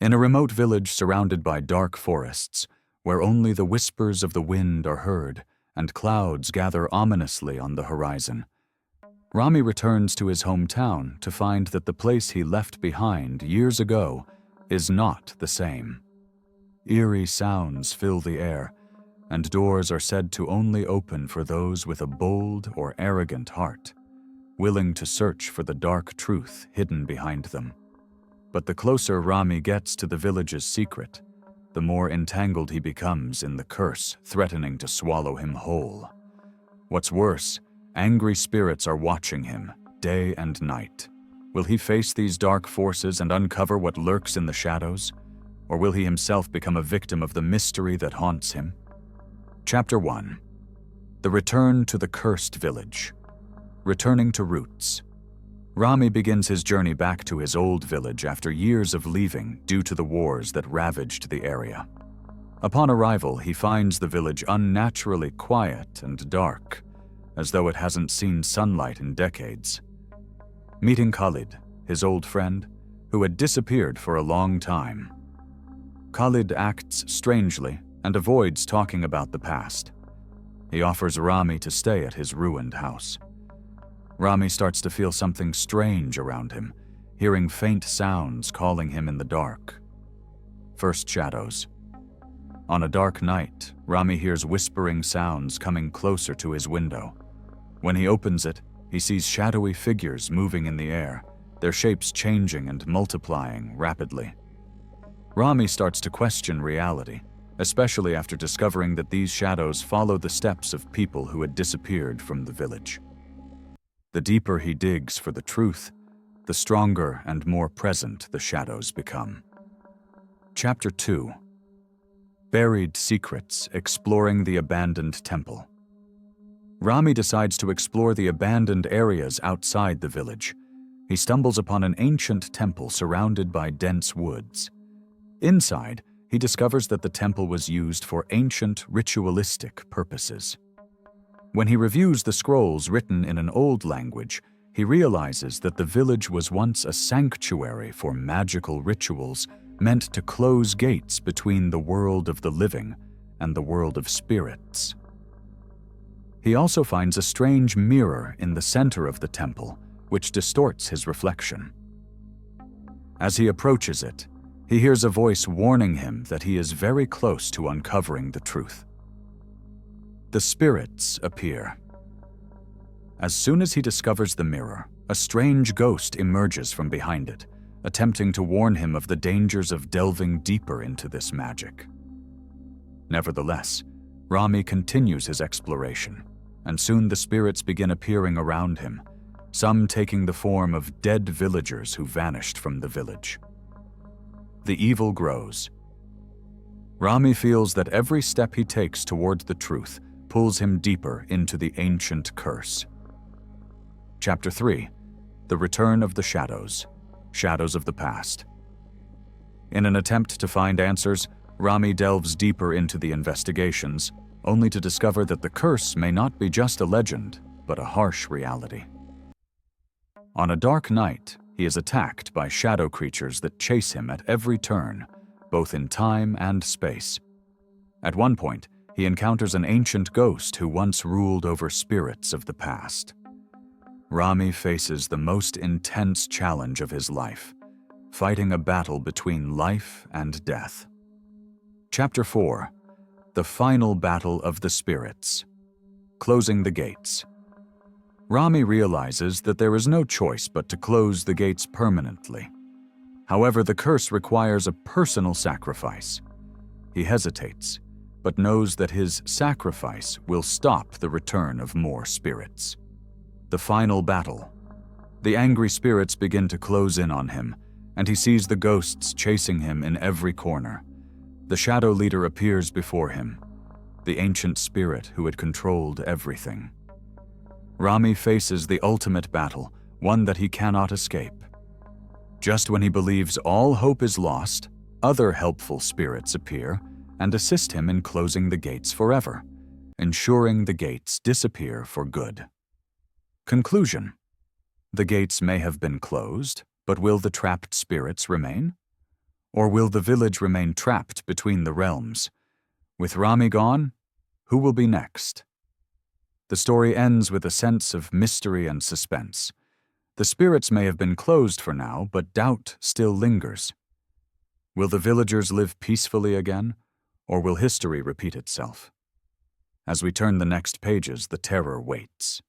In a remote village surrounded by dark forests, where only the whispers of the wind are heard and clouds gather ominously on the horizon, Rami returns to his hometown to find that the place he left behind years ago is not the same. Eerie sounds fill the air, and doors are said to only open for those with a bold or arrogant heart, willing to search for the dark truth hidden behind them. But the closer Rami gets to the village's secret, the more entangled he becomes in the curse threatening to swallow him whole. What's worse, angry spirits are watching him, day and night. Will he face these dark forces and uncover what lurks in the shadows? Or will he himself become a victim of the mystery that haunts him? Chapter 1. The Return to the Cursed Village. Returning to roots. Rami begins his journey back to his old village after years of leaving due to the wars that ravaged the area. Upon arrival, he finds the village unnaturally quiet and dark, as though it hasn't seen sunlight in decades. Meeting Khalid, his old friend, who had disappeared for a long time. Khalid acts strangely and avoids talking about the past. He offers Rami to stay at his ruined house. Rami starts to feel something strange around him, hearing faint sounds calling him in the dark. First shadows. On a dark night, Rami hears whispering sounds coming closer to his window. When he opens it, he sees shadowy figures moving in the air, their shapes changing and multiplying rapidly. Rami starts to question reality, especially after discovering that these shadows follow the steps of people who had disappeared from the village. The deeper he digs for the truth, the stronger and more present the shadows become. Chapter 2. Buried Secrets, Exploring the Abandoned Temple. Rami decides to explore the abandoned areas outside the village. He stumbles upon an ancient temple surrounded by dense woods. Inside, he discovers that the temple was used for ancient ritualistic purposes. When he reviews the scrolls written in an old language, he realizes that the village was once a sanctuary for magical rituals meant to close gates between the world of the living and the world of spirits. He also finds a strange mirror in the center of the temple, which distorts his reflection. As he approaches it, he hears a voice warning him that he is very close to uncovering the truth. The spirits appear. As soon as he discovers the mirror, a strange ghost emerges from behind it, attempting to warn him of the dangers of delving deeper into this magic. Nevertheless, Rami continues his exploration, and soon the spirits begin appearing around him, some taking the form of dead villagers who vanished from the village. The evil grows. Rami feels that every step he takes toward the truth pulls him deeper into the ancient curse. Chapter 3. The Return of the Shadows. Shadows of the Past. In an attempt to find answers, Rami delves deeper into the investigations, only to discover that the curse may not be just a legend, but a harsh reality. On a dark night, he is attacked by shadow creatures that chase him at every turn, both in time and space. At one point, he encounters an ancient ghost who once ruled over spirits of the past. Rami faces the most intense challenge of his life, fighting a battle between life and death. Chapter 4. The Final Battle of the Spirits. Closing the Gates. Rami realizes that there is no choice but to close the gates permanently. However, the curse requires a personal sacrifice. He hesitates, but knows that his sacrifice will stop the return of more spirits. The final battle. The angry spirits begin to close in on him, and he sees the ghosts chasing him in every corner. The shadow leader appears before him, the ancient spirit who had controlled everything. Rami faces the ultimate battle, one that he cannot escape. Just when he believes all hope is lost, other helpful spirits appear and assist him in closing the gates forever, ensuring the gates disappear for good. Conclusion. The gates may have been closed, but will the trapped spirits remain? Or will the village remain trapped between the realms? With Rami gone, who will be next? The story ends with a sense of mystery and suspense. The spirits may have been closed for now, but doubt still lingers. Will the villagers live peacefully again, or will history repeat itself? As we turn the next pages, the terror waits.